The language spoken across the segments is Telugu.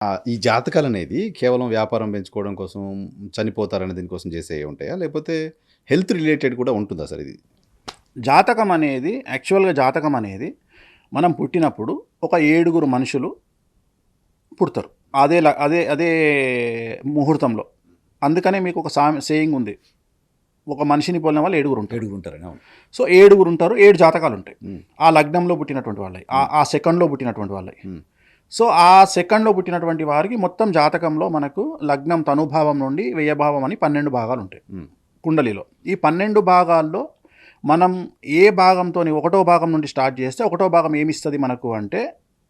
ఈ జాతకాలనేది కేవలం వ్యాపారం పెంచుకోవడం కోసం, చనిపోతారనే దీనికోసం చేసేవి ఉంటాయా? లేకపోతే హెల్త్ రిలేటెడ్ కూడా ఉంటుందా సార్ ఇది? జాతకం అనేది మనం పుట్టినప్పుడు ఒక 7 మనుషులు పుడతారు. అదే ముహూర్తంలో. అందుకనే మీకు ఒక సేయింగ్ ఉంది. ఒక మనిషిని పోలిన వాళ్ళు 7 ఉంటారు. 7 ఉంటారని. అవును. సో 7 ఉంటారు. 7 జాతకాలు ఉంటాయి. హ్మ్. ఆ లగ్నంలో పుట్టినటువంటి వాళ్ళవి. ఆ సెకండ్లో పుట్టినటువంటి వాళ్ళవి. హ్మ్. సో ఆ సెకండ్లో పుట్టినటువంటి వారికి మొత్తం జాతకంలో మనకు లగ్నం తనుభావం నుండి వ్యయభావం అని 12 భాగాలు ఉంటాయి కుండలిలో. ఈ 12 భాగాల్లో మనం ఏ భాగంతోని ఒకటో భాగం నుండి స్టార్ట్ చేస్తే ఒకటో భాగం ఏమిస్తుంది మనకు అంటే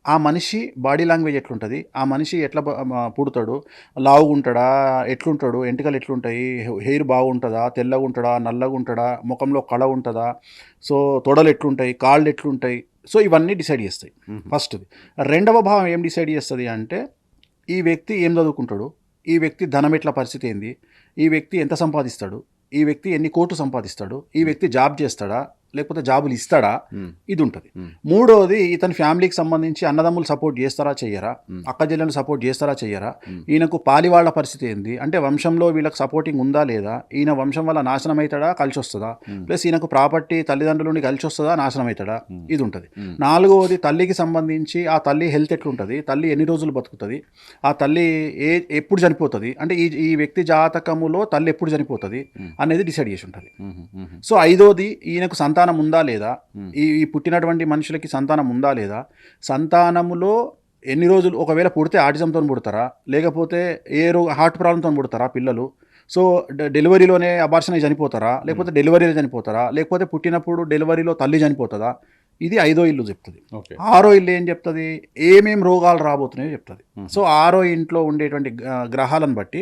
ఆ మనిషి బాడీ లాంగ్వేజ్ ఎట్లుంటుంది, ఆ మనిషి ఎట్లా పుడతాడు, లావుగా ఉంటాడా, ఎట్లుంటాడు, ఎంటికలు ఎట్లుంటాయి, హెయిర్ బాగుంటుందా, తెల్లగా ఉంటాడా, నల్లగా ఉంటాడా, ముఖంలో కళ ఉంటుందా, సో తొడలు ఎట్లుంటాయి, కాళ్ళు ఎట్లుంటాయి, సో ఇవన్నీ డిసైడ్ చేస్తాయి ఫస్ట్ది. రెండవ భావం ఏం డిసైడ్ చేస్తుంది అంటే ఈ వ్యక్తి ఏం చదువుకుంటాడు, ఈ వ్యక్తి ధనం ఎట్ల పరిస్థితి ఏంది, ఈ వ్యక్తి ఎంత సంపాదిస్తాడు, ఈ వ్యక్తి ఎన్ని కోట్లు సంపాదిస్తాడు, ఈ వ్యక్తి జాబ్ చేస్తాడా లేకపోతే జాబులు ఇస్తాడా, ఇది ఉంటుంది. మూడోది ఇతని ఫ్యామిలీకి సంబంధించి అన్నదమ్ములు సపోర్ట్ చేస్తారా చెయ్యరా, అక్క చెల్లెలు సపోర్ట్ చేస్తారా చెయ్యరా, ఈయనకు పాలివాళ్ల పరిస్థితి ఏంది అంటే వంశంలో వీళ్ళకి సపోర్టింగ్ ఉందా లేదా, ఈయన వంశం వల్ల నాశనం అవుతాడా కలిసి వస్తుందా, ప్లస్ ఈయనకు ప్రాపర్టీ తల్లిదండ్రుల నుండి కలిసి వస్తుందా నాశనం అవుతాడా, ఇది ఉంటుంది. నాలుగవది తల్లికి సంబంధించి ఆ తల్లి హెల్త్ ఎట్లుంటుంది, తల్లి ఎన్ని రోజులు బతుకుతుంది, ఆ తల్లి ఎప్పుడు చనిపోతుంది అంటే ఈ వ్యక్తి జాతకములో తల్లి ఎప్పుడు చనిపోతుంది అనేది డిసైడ్ చేసి ఉంటుంది. సో ఐదోది ఈయనకు సంతానం ఉందా లేదా, ఈ పుట్టినటువంటి మనుషులకి సంతానం ఉందా లేదా, సంతానములో ఎన్ని రోజులు, ఒకవేళ పుడితే ఆటిజంతో పుడతారా లేకపోతే హార్ట్ ప్రాబ్లంతో పుడతారా పిల్లలు, సో డెలివరీలోనే అబార్షన్ అయి చనిపోతారా లేకపోతే డెలివరీలో చనిపోతారా లేకపోతే పుట్టినప్పుడు డెలివరీలో తల్లి చనిపోతుందా, ఇది 5వ ఇల్లు చెప్తుంది. 6వ ఇల్లు ఏం చెప్తుంది, ఏమేం రోగాలు రాబోతున్నాయో చెప్తుంది. సో 6వ ఇంట్లో ఉండేటువంటి గ్రహాలను బట్టి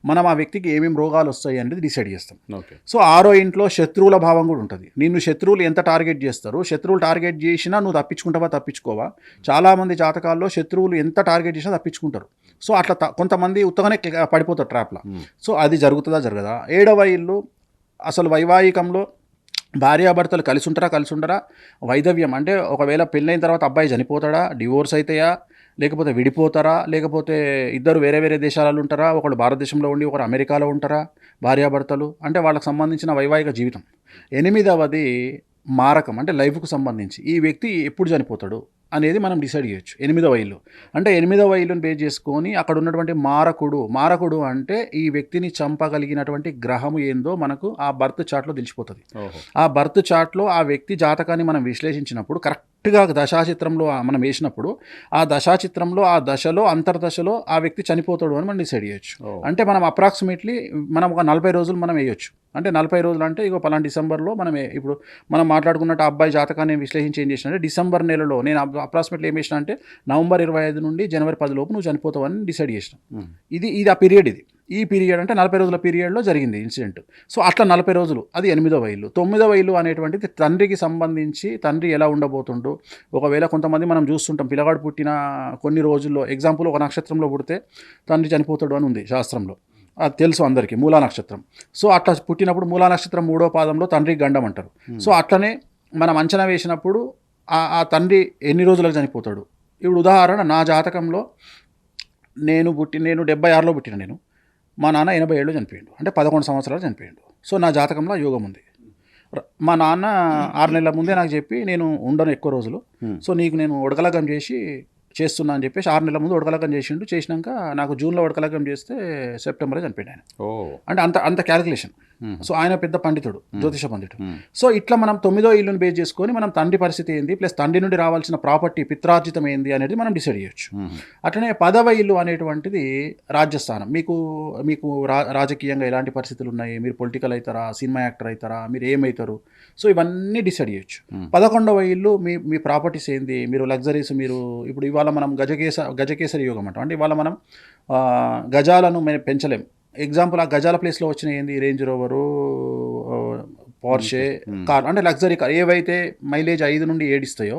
మనం ఆ వ్యక్తికి ఏమేమి రోగాలు వస్తాయి అనేది డిసైడ్ చేస్తాం. సో 6వ ఇంట్లో శత్రువుల భావం కూడా ఉంటుంది. నిన్ను శత్రువులు ఎంత టార్గెట్ చేస్తారు, శత్రువులు టార్గెట్ చేసినా నువ్వు తప్పించుకుంటావా తప్పించుకోవా, చాలామంది జాతకాల్లో శత్రువులు ఎంత టార్గెట్ చేసినా తప్పించుకుంటారు. సో అట్లా కొంతమంది ఉత్తగానే పడిపోతారు ట్రాప్లో. సో అది జరుగుతుందా జరగదా. 7వ ఇల్లు అసలు వైవాహికంలో భార్యాభర్తలు కలిసి ఉండరా, వైధవ్యం అంటే ఒకవేళ పెళ్ళైన తర్వాత అబ్బాయి చనిపోతాడా, డివోర్స్ అవుతాయా, లేకపోతే విడిపోతారా, లేకపోతే ఇద్దరు వేరే వేరే దేశాలలో ఉంటారా, ఒకడు భారతదేశంలో ఉండి ఒకరు అమెరికాలో ఉంటారా భార్యాభర్తలు, అంటే వాళ్ళకి సంబంధించిన వైవాహిక జీవితం. 8వది మారకం అంటే లైఫ్కు సంబంధించి ఈ వ్యక్తి ఎప్పుడు చనిపోతాడు అనేది మనం డిసైడ్ చేయొచ్చు. 8వ ఇల్లు అంటే 8వ ఇల్లుని బేస్ చేసుకొని అక్కడ ఉన్నటువంటి మారకుడు అంటే ఈ వ్యక్తిని చంపగలిగినటువంటి గ్రహము ఏందో మనకు ఆ బర్త్ చార్ట్లో తెలిసిపోతుంది. ఆ బర్త్ చార్ట్లో ఆ వ్యక్తి జాతకాన్ని మనం విశ్లేషించినప్పుడు కరెక్ట్గా దశాచిత్రంలో మనం వేసినప్పుడు ఆ దశాచిత్రంలో ఆ దశలో అంతర్దశలో ఆ వ్యక్తి చనిపోతాడు అని మనం డిసైడ్ చేయొచ్చు. అంటే మనం అప్రాక్సిమేట్లీ మనం ఒక 40 రోజులు మనం వేయొచ్చు. అంటే 40 రోజులు అంటే ఇక పలానా డిసెంబర్లో ఇప్పుడు మనం మాట్లాడుకున్నట్టు అబ్బాయి జాతకాన్ని విశ్లేషించి ఏం చేసిన అంటే డిసెంబర్ నెలలో నేను అప్రాక్సిమేట్లీ ఏం చేసిన అంటే నవంబర్ 25 నుండి జనవరి 10 లోపు నువ్వు చనిపోతావని డిసైడ్ చేసిన. ఇది ఆ పీరియడ్, ఈ పీరియడ్ అంటే 40 రోజుల పీరియడ్లో జరిగింది ఇన్సిడెంట్. సో అట్లా 40 రోజులు, అది 8వ ఇల్లు. 9వ ఇల్లు అనేటువంటిది తండ్రికి సంబంధించి, తండ్రి ఎలా ఉండబోతుండో. ఒకవేళ కొంతమంది మనం చూస్తుంటాం పిల్లగాడు పుట్టిన కొన్ని రోజుల్లో, ఎగ్జాంపుల్ ఒక నక్షత్రంలో పుడితే తండ్రి చనిపోతాడు అని ఉంది శాస్త్రంలో, అది తెలుసు అందరికీ, మూలా నక్షత్రం. సో అట్లా పుట్టినప్పుడు మూలా నక్షత్రం 3వ పాదంలో తండ్రికి గండం అంటారు. సో అట్లనే మనం అంచనా వేసినప్పుడు ఆ తండ్రి ఎన్ని రోజులకు చనిపోతాడు. ఇప్పుడు ఉదాహరణ నా జాతకంలో నేను 76లో పుట్టిన, మా నాన్న 87లో చనిపోయాడు, అంటే 11 సంవత్సరాలు చనిపోయాడు. సో నా జాతకంలో యోగం ఉంది. మా నాన్న 6 నెలల ముందే నాకు చెప్పి నేను ఉండను ఎక్కువ రోజులు, సో నీకు నేను ఉడకలగం చేస్తున్నా అని చెప్పేసి 6 నెలల ముందు ఉడకలగం చేసినాక నాకు జూన్లో ఉడకలగం చేస్తే సెప్టెంబర్లో చనిపోయాడు ఆయన. అంటే అంత క్యాలిక్యులేషన్. సో ఆయన పెద్ద పండితుడు, జ్యోతిష పండితుడు. సో ఇట్లా మనం 9వ ఇల్లుని బేస్ చేసుకొని మనం తండ్రి పరిస్థితి ఏంది, ప్లస్ తండ్రి నుండి రావాల్సిన ప్రాపర్టీ పిత్రార్జితం ఏంది అనేది మనం డిసైడ్ చేయొచ్చు. అట్లనే 10వ ఇల్లు అనేటువంటిది రాజ్యస్థానం. మీకు రాజకీయంగా ఎలాంటి పరిస్థితులు ఉన్నాయి, మీరు పొలిటికల్ అవుతారా, సినిమా యాక్టర్ అవుతారా, మీరు ఏమవుతారు, సో ఇవన్నీ డిసైడ్ చేయొచ్చు. 11వ ఇల్లు మీ ప్రాపర్టీస్ ఏంది, మీరు లగ్జరీస్, మీరు ఇప్పుడు ఇవాళ మనం గజకేసరి యోగం అంటాం. అంటే ఇవాళ మనం గజాలను పెంచలేం. ఎగ్జాంపుల్ ఆ గజాల ప్లేస్లో వచ్చిన ఏంది, రేంజ్ రోవరు, పోర్షే కార్, అంటే లగ్జరీ కార్ ఏవైతే మైలేజ్ 5 నుండి 7 ఇస్తాయో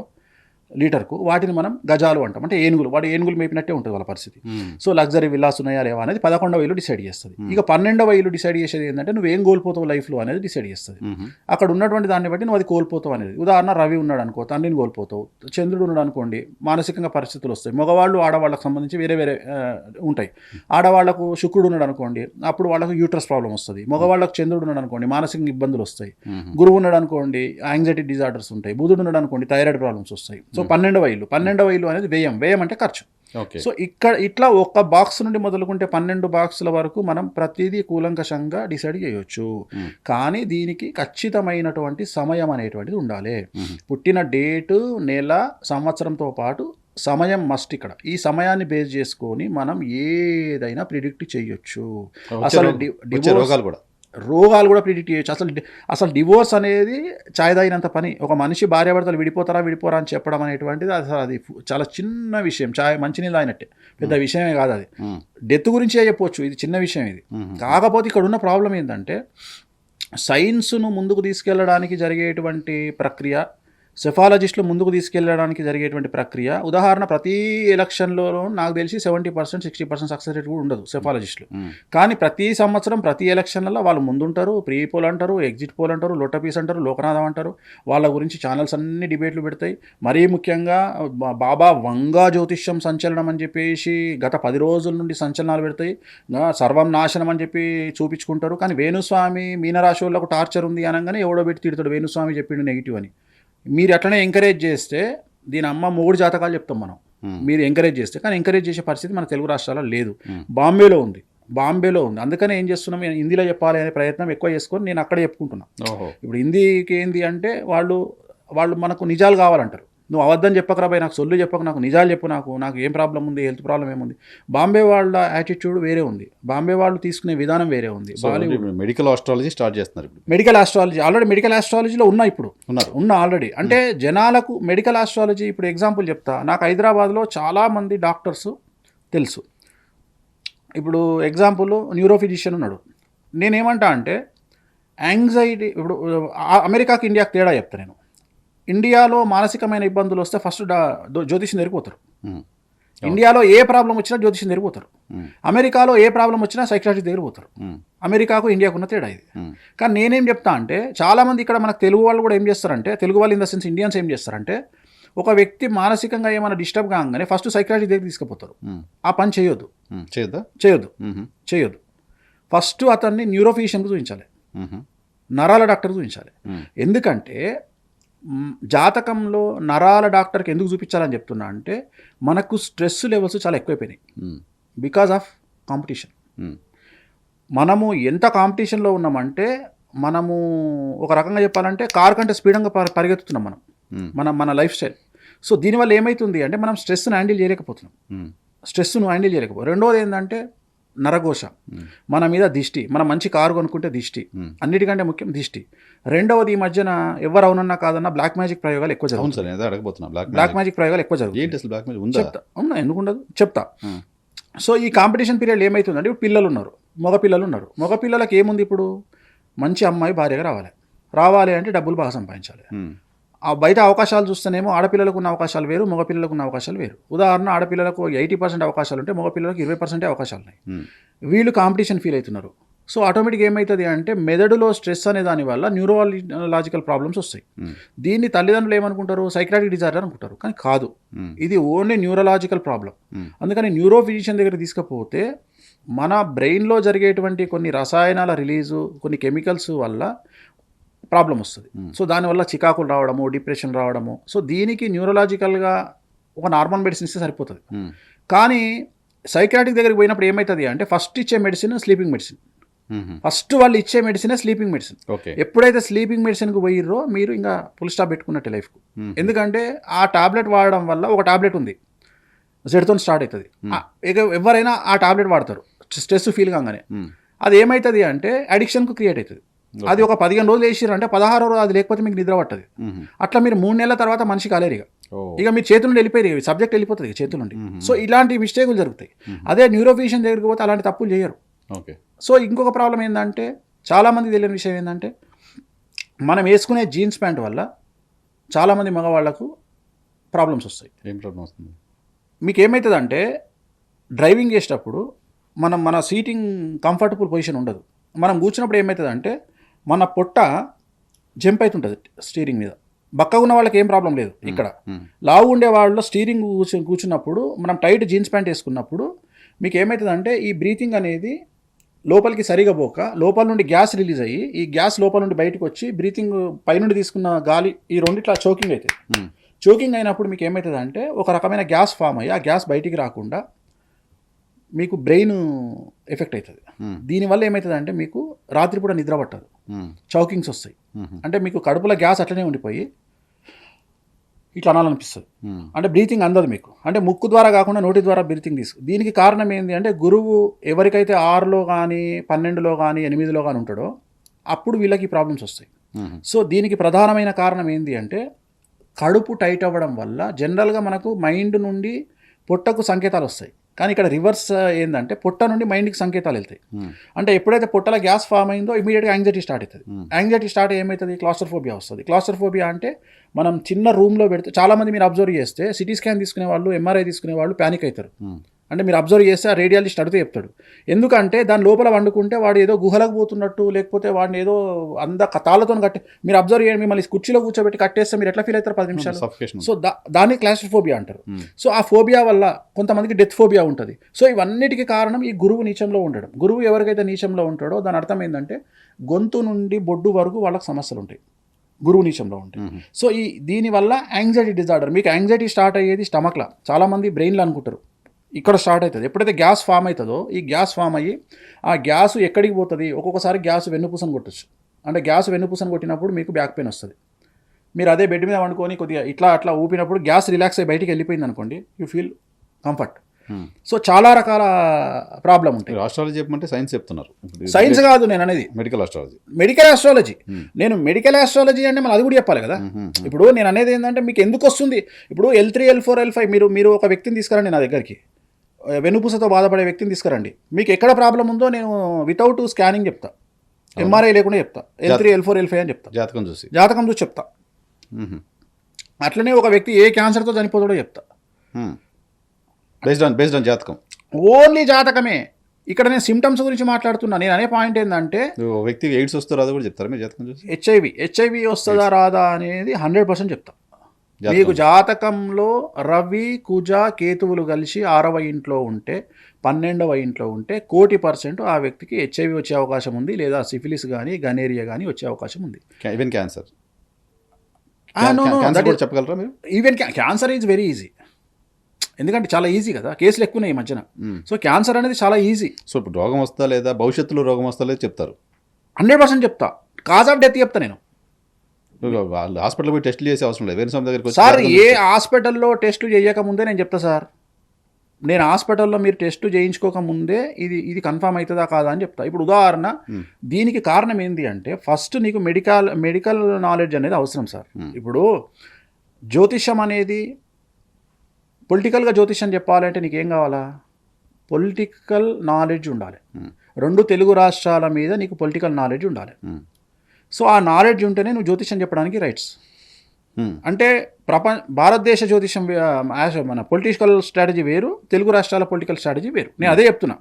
లీటర్కు, వాటిని మనం గజాలు అంటాం. అంటే ఏనుగులు, వాడు ఏనుగులు మేపినట్టే ఉంటుంది వాళ్ళ పరిస్థితి. సో లగ్జరీ విల్లాస్ ఉన్నాయా లేవా అనేది 11వ ఇల్లు డిసైడ్ చేస్తుంది. ఇక 12వ ఇల్లు డిసైడ్ చేసేది ఏంటంటే నువ్వు ఏం కోల్పోతావు లైఫ్లో అనేది డిసైడ్ చేస్తుంది. అక్కడ ఉన్నటువంటి దాన్ని బట్టి నువ్వు అది కోల్పోతావు అనేది. ఉదాహరణ రవి ఉన్నాడు అనుకో, తండ్రిని కోల్పోతావు. చంద్రుడు ఉన్నాడు అనుకోండి, మానసికంగా పరిస్థితులు వస్తాయి. మగవాళ్ళు ఆడవాళ్ళకి సంబంధించి వేరే వేరే ఉంటాయి. ఆడవాళ్లకు శుక్రుడు ఉన్నాడు అనుకోండి, అప్పుడు వాళ్ళకు యూట్రస్ ప్రాబ్లం వస్తుంది. మగవాళ్ళకు చంద్రుడు ఉన్నాడు అనుకోండి, మానసిక ఇబ్బందులు వస్తాయి. గురువు ఉన్నాడు అనుకోండి, యాంగ్జైటీ డిజార్డర్స్ ఉంటాయి. బుధుడు ఉన్నాడు అనుకోండి, థైరాయిడ్ ప్రాబ్లమ్స్ వస్తాయి. సో 12వ ఇల్లు అనేది వ్యయం అంటే ఖర్చు. సో ఇట్లా ఒక బాక్స్ నుండి మొదలుకుంటే 12 బాక్సుల వరకు మనం ప్రతిదీ కూలంకషంగా డిసైడ్ చేయొచ్చు. కానీ దీనికి ఖచ్చితమైనటువంటి సమయం అనేటువంటిది ఉండాలి. పుట్టిన డేటు, నెల, సంవత్సరంతో పాటు సమయం మస్ట్. ఇక్కడ ఈ సమయాన్ని బేస్ చేసుకొని మనం ఏదైనా ప్రిడిక్ట్ చేయొచ్చు. అసలు రోగాలు కూడా ప్రిడిక్ట్ చేయొచ్చు. అసలు డివోర్స్ అనేది చాయ్ తాగినంత పని. ఒక మనిషి భార్యాభర్తలు విడిపోరా అని చెప్పడం అనేటువంటిది అసలు అది చాలా చిన్న విషయం. చాయ్ మంచినీళ్ళు తాగినట్టే, పెద్ద విషయమే కాదు అది. డెత్ గురించే చెప్పొచ్చు, ఇది చిన్న విషయం ఇది. కాకపోతే ఇక్కడ ఉన్న ప్రాబ్లం ఏంటంటే సైన్స్ను ముందుకు తీసుకెళ్ళడానికి జరిగేటువంటి ప్రక్రియ, సెఫాలజిస్టులు ముందుకు తీసుకెళ్ళడానికి జరిగేటువంటి ప్రక్రియ. ఉదాహరణ, ప్రతి ఎలక్షన్లోనూ నాకు తెలిసి 70%, 60% సక్సెస్ రేట్ కూడా ఉండదు సెఫాలజిస్టులు. కానీ ప్రతి సంవత్సరం ప్రతి ఎలక్షన్లలో వాళ్ళు ముందుంటారు. ప్రీ పోల్ అంటారు, ఎగ్జిట్ పోల్ అంటారు, లోటపీస్ అంటారు, లోకనాథం అంటారు. వాళ్ళ గురించి ఛానల్స్ అన్ని డిబేట్లు పెడతాయి. మరీ ముఖ్యంగా బాబా వంగా జ్యోతిష్యం సంచలనం అని చెప్పేసి గత 10 రోజుల నుండి సంచలనాలు పెడతాయి. సర్వం నాశనం అని చెప్పి చూపించుకుంటారు. కానీ వేణుస్వామి మీనరాశి వాళ్ళకు టార్చర్ ఉంది అనగానే ఎవడో పెట్టి తిడతాడు, వేణుస్వామి చెప్పిండు నెగిటివ్ అని. మీరు అట్లనే ఎంకరేజ్ చేస్తే దీని అమ్మ 3 జాతకాలు చెప్తాం మనం. మీరు ఎంకరేజ్ చేస్తే, కానీ ఎంకరేజ్ చేసే పరిస్థితి మన తెలుగు రాష్ట్రాల్లో లేదు. బాంబేలో ఉంది. అందుకనే ఏం చేస్తున్నాం, హిందీలో చెప్పాలి అనే ప్రయత్నం ఎక్కువ చేసుకొని నేను అక్కడే చెప్పుకుంటున్నాను. ఇప్పుడు హిందీకి ఏంది అంటే వాళ్ళు మనకు నిజాలు కావాలంటారు. నువ్వు అబద్ధం చెప్పకరా భయ్, నాకు సొల్లు చెప్పక, నాకు నిజాలు చెప్పు, నాకు ఏం ప్రాబ్లం ఉంది, హెల్త్ ప్రాబ్లం ఏముంది. బాంబే వాళ్ళ యాటిట్యూడ్ వేరే ఉంది, బాంబే వాళ్ళు తీసుకునే విధానం వేరే ఉంది. మెడికల్ ఆస్ట్రాలజీ స్టార్ట్ చేస్తున్నారు. మెడికల్ ఆస్ట్రాలజీలో ఉన్నా ఆల్రెడీ. అంటే జనాలకు మెడికల్ ఆస్ట్రాలజీ, ఇప్పుడు ఎగ్జాంపుల్ చెప్తా. నాకు హైదరాబాద్లో చాలామంది డాక్టర్స్ తెలుసు. ఇప్పుడు ఎగ్జాంపుల్ న్యూరోఫిజిషియన్ ఉన్నాడు. నేనేమంటా అంటే యాంగ్జైటీ, ఇప్పుడు అమెరికాకి ఇండియాకి తేడా చెప్తా నేను. ఇండియాలో మానసికమైన ఇబ్బందులు వస్తే ఫస్ట్ జ్యోతిష్యం జరిగిపోతారు. ఇండియాలో ఏ ప్రాబ్లం వచ్చినా జ్యోతిష్యం జరిగిపోతారు. అమెరికాలో ఏ ప్రాబ్లం వచ్చినా సైకియాట్రిస్ట్ దగ్గర పోతారు. అమెరికాకు ఇండియాకు ఉన్న తేడా ఇది. కానీ నేనేం చెప్తా అంటే చాలామంది ఇక్కడ మనకు తెలుగు వాళ్ళు కూడా ఏం చేస్తారంటే, తెలుగు వాళ్ళు ఇన్ ద సెన్స్ ఇండియన్స్ ఏం చేస్తారంటే, ఒక వ్యక్తి మానసికంగా ఏమైనా డిస్టర్బ్ కాగానే ఫస్ట్ సైకియాట్రిస్ట్ దగ్గర తీసుకుపోతారు. ఆ పని చేయొద్దు. ఫస్ట్ అతన్ని న్యూరోఫిజిషియన్కి చూపించాలి, నరాల డాక్టర్ చూపించాలి. ఎందుకంటే జాతకంలో నరాల డాక్టర్కి ఎందుకు చూపించాలని చెప్తున్నా అంటే, మనకు స్ట్రెస్ లెవెల్స్ చాలా ఎక్కువైపోయినాయి బికాజ్ ఆఫ్ కాంపిటీషన్. మనము ఎంత కాంపిటీషన్లో ఉన్నామంటే, మనము ఒక రకంగా చెప్పాలంటే కార్ కంటే స్పీడ్గా పరిగెత్తుతున్నాం మన లైఫ్ స్టైల్. సో దీనివల్ల ఏమవుతుంది అంటే మనం స్ట్రెస్ను హ్యాండిల్ చేయలేకపోతున్నాం. రెండోది ఏంటంటే నరఘోష, మన మీద దిష్టి. మనం మంచి కారు కొనుక్కుంటే దిష్టి, అన్నిటికంటే ముఖ్యం దిష్టి. రెండవది, ఈ మధ్యన ఎవరు అవునన్నా కాదన్నా బ్లాక్ మ్యాజిక్ ప్రయోగాలు ఎక్కువ జరుగుతాయి. ఎందుకు ఉండదు చెప్తా. సో ఈ కాంపిటీషన్ పీరియడ్ ఏమవుతుందంటే, ఇప్పుడు పిల్లలు ఉన్నారు, మగ పిల్లలకి ఏముంది, ఇప్పుడు మంచి అమ్మాయి భార్యగా రావాలి అంటే డబ్బులు బాగా సంపాదించాలి. ఆ బయట అవకాశాలు చూస్తేనేమో ఆడపిల్లలకు ఉన్న అవకాశాలు వేరు, మగపిల్లలకు ఉన్న అవకాశాలు వేరు. ఉదాహరణ, ఆడపిల్లలకు 80% అవకాశాలు ఉంటే మగపిల్లలకు 20% అవకాశాలు ఉన్నాయి. వీళ్ళు కాంపిటీషన్ ఫీల్ అవుతున్నారు. సో ఆటోమేటిక్గా ఏమవుతుంది అంటే మెదడులో స్ట్రెస్ అనే దానివల్ల న్యూరోలాజికల్ ప్రాబ్లమ్స్ వస్తాయి. దీన్ని తల్లిదండ్రులు ఏమనుకుంటారు, సైకియాట్రిక్ డిజార్డర్ అనుకుంటారు. కానీ కాదు, ఇది ఓన్లీ న్యూరోలాజికల్ ప్రాబ్లం. అందుకని న్యూరో ఫిజిషియన్ దగ్గర తీసుకపోతే మన బ్రెయిన్లో జరిగేటువంటి కొన్ని రసాయనాల రిలీజు, కొన్ని కెమికల్స్ వల్ల ప్రాబ్లం వస్తుంది. సో దానివల్ల చికాకులు రావడము, డిప్రెషన్ రావడము. సో దీనికి న్యూరోలాజికల్గా ఒక నార్మల్ మెడిసిన్ ఇస్తే సరిపోతుంది. కానీ సైకియాట్రిక్ దగ్గరికి పోయినప్పుడు ఏమవుతుంది అంటే, ఫస్ట్ ఇచ్చే మెడిసిన్ స్లీపింగ్ మెడిసిన్. ఫస్ట్ వాళ్ళు ఇచ్చే మెడిసినే స్లీపింగ్ మెడిసిన్. ఎప్పుడైతే స్లీపింగ్ మెడిసిన్కి పోయిర్రో మీరు ఇంకా ఫుల్ స్టాప్ పెట్టుకున్నట్టే లైఫ్కు. ఎందుకంటే ఆ టాబ్లెట్ వాడడం వల్ల, ఒక టాబ్లెట్ ఉంది జెడ్తో స్టార్ట్ అవుతుంది, ఎవరైనా ఆ టాబ్లెట్ వాడతారు స్ట్రెస్ ఫీల్ కాగానే. అది ఏమవుతుంది అంటే అడిక్షన్కు క్రియేట్ అవుతుంది. అది ఒక 15 రోజులు వేసిర్రు అంటే 16వ రోజు అది లేకపోతే మీకు నిద్ర పట్టదు. అట్లా మీరు 3 నెలల తర్వాత మనిషి కాలేరు. ఇక మీ చేతుల నుండి వెళ్ళిపోయి సబ్జెక్ట్ వెళ్ళిపోతుంది చేతుల నుండి. సో ఇలాంటి మిస్టేకులు జరుగుతాయి. అదే న్యూరోఫిజిషియన్ దగ్గరికి పోతే అలాంటి తప్పులు చేయరు. సో ఇంకొక ప్రాబ్లం ఏంటంటే, చాలామంది తెలియని విషయం ఏంటంటే, మనం వేసుకునే జీన్స్ ప్యాంట్ వల్ల చాలామంది మగవాళ్లకు ప్రాబ్లమ్స్ వస్తాయి. ఏం ప్రాబ్లం వస్తుంది? మీకు ఏమవుతుందంటే డ్రైవింగ్ చేసేటప్పుడు మన సీటింగ్ కంఫర్టబుల్ పొజిషన్ ఉండదు. మనం కూర్చున్నప్పుడు ఏమవుతుందంటే మన పొట్ట జంప్ అవుతుంటుంది స్టీరింగ్ మీద. బక్కగా ఉన్న వాళ్ళకి ఏం ప్రాబ్లం లేదు. ఇక్కడ లావు ఉండే వాళ్ళు స్టీరింగ్ కూర్చున్నప్పుడు మనం టైట్ జీన్స్ ప్యాంట్ వేసుకున్నప్పుడు మీకు ఏమవుతుందంటే ఈ బ్రీతింగ్ అనేది లోపలికి సరిగా పోక లోపల నుండి గ్యాస్ రిలీజ్ అయ్యి ఈ గ్యాస్ లోపల నుండి బయటకు వచ్చి బ్రీతింగ్ పైనుండి తీసుకున్న గాలి ఈ రెండిట్లా చోకింగ్ అవుతుంది. చోకింగ్ అయినప్పుడు మీకు ఏమవుతుందంటే ఒక రకమైన గ్యాస్ ఫామ్ అయ్యి ఆ గ్యాస్ బయటికి రాకుండా మీకు బ్రెయిన్ ఎఫెక్ట్ అవుతుంది. దీనివల్ల ఏమవుతుందంటే మీకు రాత్రిపూట నిద్ర పట్టదు, చౌకింగ్స్ వస్తాయి. అంటే మీకు కడుపులో గ్యాస్ అట్లనే ఉండిపోయి ఇట్లా అనాలనిపిస్తుంది. అంటే బ్రీతింగ్ అందదు మీకు. అంటే ముక్కు ద్వారా కాకుండా నోటి ద్వారా బ్రీతింగ్ దీనికి కారణం ఏంటి అంటే గురువు ఎవరికైతే 6లో కానీ 12లో కానీ 8లో కానీ ఉంటాడో అప్పుడు వీళ్ళకి ప్రాబ్లమ్స్ వస్తాయి. సో దీనికి ప్రధానమైన కారణం ఏంటి అంటే కడుపు టైట్ అవ్వడం వల్ల జనరల్గా మనకు మైండ్ నుండి పొట్టకు సంకేతాలు వస్తాయి. కానీ ఇక్కడ రివర్స్ ఏంటంటే పొట్ట నుండి మైండ్కి సంకేతాలు వెళ్తాయి. అంటే ఎప్పుడైతే పొట్టలో గ్యాస్ ఫామ్ అయిందో ఇమీడియట్గా యాంగ్జైటీ స్టార్ట్ అవుతుంది. యాంగ్జైటీ స్టార్ట్ ఏమవుతుంది? క్లాస్ట్రోఫోబియా వస్తుంది. క్లాస్ట్రోఫోబియా అంటే మనం చిన్న రూమ్లో పెడితే చాలామంది మీరు అబ్జర్వ్ చేస్తే సిటీ స్కాన్ తీసుకునే వాళ్ళు, ఎంఆర్ఐ తీసుకునే వాళ్ళు ప్యానిక్ అవుతారు. అంటే మీరు అబ్జర్వ్ చేస్తే ఆ రేడియాలజిస్ట్ అడిగితే చెప్తాడు. ఎందుకంటే దాని లోపల వండుకుంటే వాడు ఏదో గుహలకు పోతున్నట్టు లేకపోతే వాడిని ఏదో తాళ్ళతో కట్టి మీరు అబ్జర్వ్ చేయండి. మిమ్మల్ని కుర్చీలో కూర్చోబెట్టి కట్టేస్తే మీరు ఎట్లా ఫీల్ అవుతారు 10 నిమిషాలు. సో దాన్ని క్లాస్ట్రోఫోబియా అంటారు. సో ఆ ఫోబియా వల్ల కొంతమందికి డెత్ ఫోబియా ఉంటుంది. సో ఇవన్నిటికీ కారణం ఈ గురువు నీచంలో ఉండడం. గురువు ఎవరికైతే నీచంలో ఉంటాడో దాని అర్థం ఏంటంటే గొంతు నుండి బొడ్డు వరకు వాళ్ళకి సమస్యలు ఉంటాయి గురువు నీచంలో ఉంటాయి. సో దీనివల్ల యాంగ్జైటీ డిజార్డర్. మీకు యాంగ్జైటీ స్టార్ట్ అయ్యేది స్టమక్లో, చాలామంది బ్రెయిన్లో అనుకుంటారు. ఇక్కడ స్టార్ట్ అవుతుంది. ఎప్పుడైతే గ్యాస్ ఫామ్ అవుతుందో ఈ గ్యాస్ ఫామ్ అయ్యి ఆ గ్యాస్ ఎక్కడికి పోతుంది? ఒక్కొక్కసారి గ్యాస్ వెన్నుపూసను కొట్టచ్చు. అంటే గ్యాస్ వెన్నుపూసను కొట్టినప్పుడు మీకు బ్యాక్ పెయిన్ వస్తుంది. మీరు అదే బెడ్ మీద వండుకొని కొద్దిగా ఇట్లా అట్లా ఊపినప్పుడు గ్యాస్ రిలాక్స్ అయ్యి బయటికి వెళ్ళిపోయింది అనుకోండి, యూ ఫీల్ కంఫర్ట్. సో చాలా రకాల ప్రాబ్లం ఉంటాయి. ఆస్ట్రాలజీ చెప్పమంటే సైన్స్ చెప్తున్నారు. సైన్స్ కాదు నేను అనేది, మెడికల్ ఆస్ట్రాలజీ. Medical astrology. నేను మెడికల్ ఆస్ట్రాలజీ అంటే మళ్ళీ అది కూడా చెప్పాలి కదా. ఇప్పుడు నేను అనేది ఏంటంటే మీకు ఎందుకు వస్తుంది? ఇప్పుడు L3, L4, L5 మీరు ఒక వ్యక్తిని తీసుకురండి నా దగ్గరికి, వెన్నుపూసతో బాధపడే వ్యక్తిని తీసుకురండి. మీకు ఎక్కడ ప్రాబ్లం ఉందో నేను వితౌట్ స్కానింగ్ చెప్తా, ఎంఆర్ఐ లేకుండా చెప్తా. L3, L4, L5 అని చెప్తా. జాతకం చూసి చెప్తా. అట్లనే ఒక వ్యక్తి ఏ క్యాన్సర్తో చనిపోతాడో చెప్తా. బేస్డ్ ఆన్ జాతకం, ఓన్లీ జాతకమే. ఇక్కడ నేను సిమ్టమ్స్ గురించి మాట్లాడుతున్నా. నేను అనే పాయింట్ ఏంటంటే వ్యక్తికి ఎయిడ్స్ వస్తుందో రాదో కూడా చెప్తారా మీరు జాతకం చూసి? హెచ్ఐవి వస్తుందా రాదా అనేది 100% చెప్తా. మీకు జాతకంలో రవి, కుజ, కేతువులు కలిసి 6వ ఇంట్లో ఉంటే 12వ ఇంట్లో ఉంటే 1,00,00,000% ఆ వ్యక్తికి హెచ్ఐవి వచ్చే అవకాశం ఉంది, లేదా సిఫిలిస్ కానీ గనేరియా కానీ వచ్చే అవకాశం ఉంది. ఈవెన్ క్యాన్సర్ చెప్పగలరా మీరు? Even cancer is very easy. ఎందుకంటే చాలా ఈజీ కదా, కేసులు ఎక్కువ ఉన్నాయి ఈ మధ్యన. సో క్యాన్సర్ అనేది చాలా ఈజీ. సో ఇప్పుడు రోగం వస్తా లేదా భవిష్యత్తులో రోగం వస్తా లేదా చెప్తారు. 100% చెప్తా. కాజ్ ఆఫ్ డెత్ చెప్తా నేను. వాళ్ళు హాస్పిటల్ పోయి టెస్టులు చేసే అవసరం లేదు. వేరే స్వామి దగ్గరికి సార్ ఏ హాస్పిటల్లో టెస్టులు చేయకముందే నేను చెప్తా సార్. నేను హాస్పిటల్లో మీరు టెస్ట్ చేయించుకోకముందే ఇది కన్ఫామ్ అవుతుందా కాదా అని చెప్తా. ఇప్పుడు ఉదాహరణ దీనికి కారణం ఏంటి అంటే ఫస్ట్ నీకు మెడికల్ నాలెడ్జ్ అనేది అవసరం సార్. ఇప్పుడు జ్యోతిష్యం అనేది పొలిటికల్గా జ్యోతిష్యం చెప్పాలంటే నీకేం కావాలా? పొలిటికల్ నాలెడ్జ్ ఉండాలి. 2 తెలుగు రాష్ట్రాల మీద నీకు పొలిటికల్ నాలెడ్జ్ ఉండాలి. సో ఆ నాలెడ్జ్ ఉంటేనే నువ్వు జ్యోతిష్యం చెప్పడానికి రైట్స్. అంటే భారతదేశ జ్యోతిషం మన పొలిటికల్ స్ట్రాటజీ వేరు, తెలుగు రాష్ట్రాల పొలిటికల్ స్ట్రాటజీ వేరు. నేను అదే చెప్తున్నా.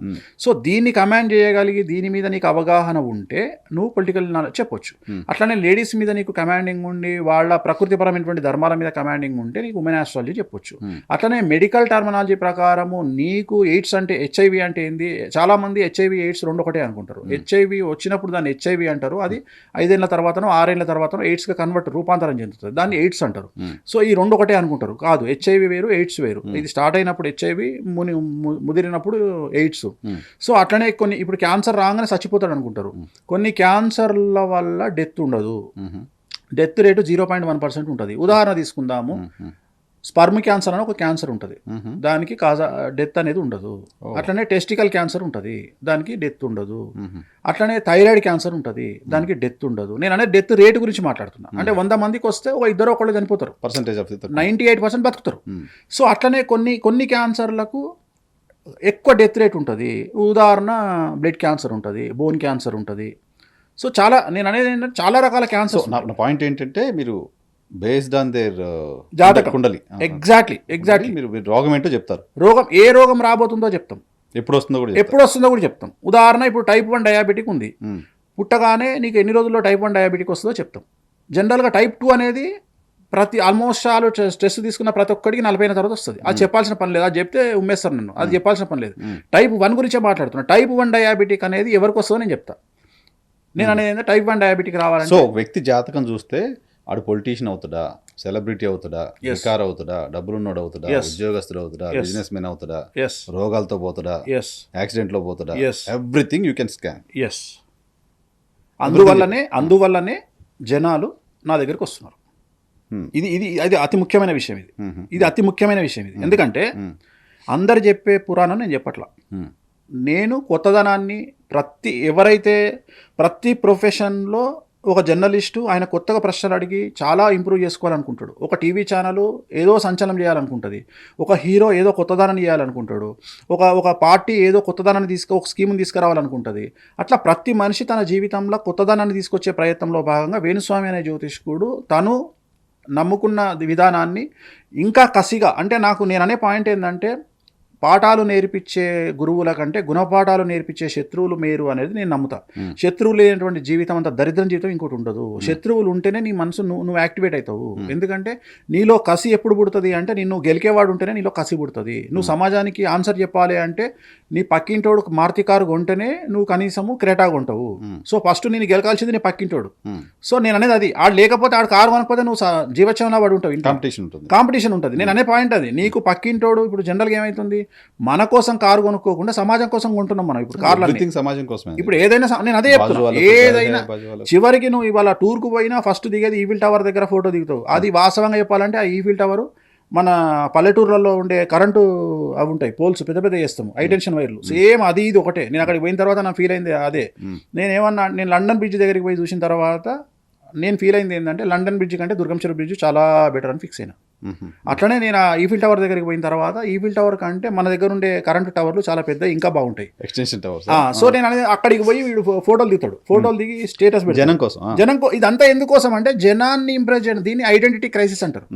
సో దీన్ని కమాండ్ చేయగలిగి దీని మీద నీకు అవగాహన ఉంటే నువ్వు పొలిటికల్ నాలెడ్జ్ చెప్పొచ్చు. అట్లానే లేడీస్ మీద నీకు కమాండింగ్ ఉండి వాళ్ళ ప్రకృతిపరమైనటువంటి ధర్మాల మీద కమాండింగ్ ఉంటే నీకు ఉమెన్ ఆస్ట్రాలజీ చెప్పొచ్చు. అట్లనే మెడికల్ టర్మినాలజీ ప్రకారము నీకు ఎయిడ్స్ అంటే హెచ్ఐవి అంటే ఏంది? చాలా మంది హెచ్ఐవి ఎయిడ్స్ 2 ఒకటే అనుకుంటారు. హెచ్ఐవి వచ్చినప్పుడు దాన్ని హెచ్ఐవి అంటారు. అది 5 ఏళ్ల తర్వాతనో 6 ఏళ్ల తర్వాతనో ఎయిడ్స్గా రూపాంతరం చెందుతుంది. దాన్ని ఎయిడ్స్ అంటారు. సో ఈ 2 ఒకటే అనుకుంటారు. కాదు, హెచ్ఐవి వేరు, ఎయిడ్స్ వేరు. ఇది స్టార్ట్ అయినప్పుడు హెచ్ఐవి, ముదిరినప్పుడు ఎయిడ్స్. సో అట్లనే కొన్ని ఇప్పుడు క్యాన్సర్ రాగానే చచ్చిపోతాడు అనుకుంటారు. కొన్ని క్యాన్సర్ల వల్ల డెత్ ఉండదు. డెత్ రేటు 0.1% ఉంటుంది. ఉదాహరణ తీసుకుందాము, స్పర్మ్ క్యాన్సర్ అని ఒక క్యాన్సర్ ఉంటుంది, దానికి డెత్ అనేది ఉండదు. అట్లనే టెస్టికల్ క్యాన్సర్ ఉంటుంది, దానికి డెత్ ఉండదు. అట్లనే థైరాయిడ్ క్యాన్సర్ ఉంటుంది, దానికి డెత్ ఉండదు. నేను అనేది డెత్ రేటు గురించి మాట్లాడుతున్నా. అంటే 100 మందికి వస్తే ఒక 2-1 చనిపోతారు, 98% బతుకుతారు. సో అట్లనే కొన్ని క్యాన్సర్లకు ఎక్కువ డెత్ రేట్ ఉంటుంది. ఉదాహరణ బ్లడ్ క్యాన్సర్ ఉంటుంది, బోన్ క్యాన్సర్ ఉంటుంది. సో నేను అనేది ఏంటంటే చాలా రకాల క్యాన్సర్. నా పాయింట్ ఏంటంటే మీరు బేస్డ్ ఆన్ దేర్ జాతకం. కుండలి. ఎగ్జాక్ట్లీ మీరు మీరు రోగం ఏంటో చెప్తారు, ఏ రోగం రాబోతుందో చెప్తాం, ఎప్పుడు వస్తుందో కూడా చెప్తారు. ఎప్పుడు వస్తుందో కూడా చెప్తాం. ఉదాహరణ ఇప్పుడు టైప్ 1 డయాబెటిక్ ఉంది, పుట్టగానే నీకు ఎన్ని రోజుల్లో టైప్ 1 డయాబెటిక్ వస్తుందో చెప్తాం. జనరల్గా టైప్ 2 అనేది ఆల్మోస్ట్ స్ట్రెస్ తీసుకున్న ప్రతి ఒక్కడికి 40 అయిన తర్వాత వస్తుంది. అది చెప్పాల్సిన పని లేదు, అది చెప్తే ఉమ్మేస్తారు నన్ను, అది చెప్పాల్సిన పని లేదు. టైప్ 1 గురించే మాట్లాడుతున్నా. టైప్ 1 డయాబెటిక్ అనేది ఎవరికి వస్తుందో నేను చెప్తా. నేను అనేది టైప్ 1 డయాబెటిక్ రావాలంటే సో వ్యక్తి జాతకం చూస్తే ఆడు పొలిటీషియన్ అవుతాడా, సెలబ్రిటీ అవుతాడా, వికార్ అవుతాడా, డబ్బులున్నోడు అవుతాడా, ఉద్యోగస్తుడు అవుతాడా, బిజినెస్ మెన్ అవుతాడా, రోగాలతో పోతాడా, యాక్సిడెంట్ లో పోతాడా, ఎవ్రీథింగ్ యూ కెన్ స్కాన్. అందువల్లనే జనాలు నా దగ్గరికి వస్తున్నారు. ఇది అతి ముఖ్యమైన విషయం. ఇది అతి ముఖ్యమైన విషయం. ఎందుకంటే అందరు చెప్పే పురాణం నేను చెప్పట్లా. నేను కొత్తదనాన్ని ప్రతి ప్రొఫెషన్లో ఒక జర్నలిస్టు ఆయన కొత్తగా ప్రశ్నలు అడిగి చాలా ఇంప్రూవ్ చేసుకోవాలనుకుంటాడు. ఒక టీవీ ఛానల్ ఏదో సంచలనం చేయాలనుకుంటుంది, ఒక హీరో ఏదో కొత్తదనాన్ని చేయాలనుకుంటాడు, ఒక పార్టీ ఏదో కొత్తదనాన్ని ఒక స్కీమ్ని తీసుకురావాలనుకుంటుంది. అట్లా ప్రతి మనిషి తన జీవితంలో కొత్తదనాన్ని తీసుకొచ్చే ప్రయత్నంలో భాగంగా వేణుస్వామి అనే జ్యోతిష్కుడు తను నమ్ముకున్న విధానాన్ని ఇంకా కసిగా, అంటే నేను అనే పాయింట్ ఏంటంటే పాఠాలు నేర్పించే గురువుల కంటే గుణపాఠాలు నేర్పించే శత్రువులు మేరు అనేది నేను నమ్ముతా. శత్రువులు లేనటువంటి జీవితం అంత దరిద్రం జీవితం ఇంకోటి ఉండదు. శత్రువులు ఉంటేనే నీ మనసు నువ్వు యాక్టివేట్ అవుతావు. ఎందుకంటే నీలో కసి ఎప్పుడు పుడుతుంది అంటే నిన్ను గెలికేవాడు ఉంటేనే నీలో కసి పుడుతుంది. నువ్వు సమాజానికి ఆన్సర్ చెప్పాలి అంటే నీ పక్కింటోడు మారుతి కారు కొంటేనే నువ్వు కనీసము క్రేటా కొంటావు. సో ఫస్ట్ నేను గెలకాల్సింది నీ పక్కింటోడు. సో నేను అనేది అది, ఆడు లేకపోతే ఆడు కారు కొనకపోతే నువ్వు జీవచంలో వాడు ఉంటావు, కాంపిటీషన్ ఉంటుంది. నేను అనే పాయింట్ అది. నీకు పక్కింటోడు ఇప్పుడు జనరల్గా ఏమవుతుంది, మన కోసం కారు కొనుక్కోకుండా సమాజం కోసం కొంటున్నాం మనం ఇప్పుడు కార్లు, సమాజం కోసం. ఇప్పుడు ఏదైనా నేను అదే చెప్తున్నా, ఏదైనా చివరికి నువ్వు ఇవాళ టూర్కు పోయినా ఫస్ట్ దిగేది ఈఫిల్ టవర్ దగ్గర ఫోటో దిగుతావు. అది వాస్తవంగా చెప్పాలంటే ఆ ఈఫిల్ టవర్ మన పల్లెటూర్లలో ఉండే కరెంటు అవి ఉంటాయి పోల్స్ పెద్ద పెద్ద చేస్తాము, హైటెన్షన్ వైర్లు, సేమ్ అది ఇది ఒకటే. నేను అక్కడికి పోయిన తర్వాత నాకు ఫీల్ అయింది అదే. నేను లండన్ బ్రిడ్జ్ దగ్గరికి పోయి చూసిన తర్వాత నేను ఫీల్ అయింది ఏంటంటే లండన్ బ్రిడ్జ్ కంటే దుర్గంచెరు బ్రిడ్జ్ చాలా బెటర్ అని ఫిక్స్ అయినా. అట్లనే నేను ఆ ఈఫిల్ టవర్ దగ్గరికి పోయిన తర్వాత ఈఫిల్ టవర్ కంటే మన దగ్గర ఉండే కరెంటు టవర్లు చాలా పెద్ద ఇంకా బాగుంటాయి, ఎక్స్టెన్షన్ టవర్స్. సో నేను అనేది అక్కడికి పోయి వీడు ఫోటోలు దిగుతాడు, ఫోటోలు దిగి స్టేటస్ జనం ఇదంతా ఎందుకోసం అంటే జనాన్ని ఇంప్రెస్ చేయడం. దీన్ని ఐడెంటిటీ క్రైసిస్ అంటారు.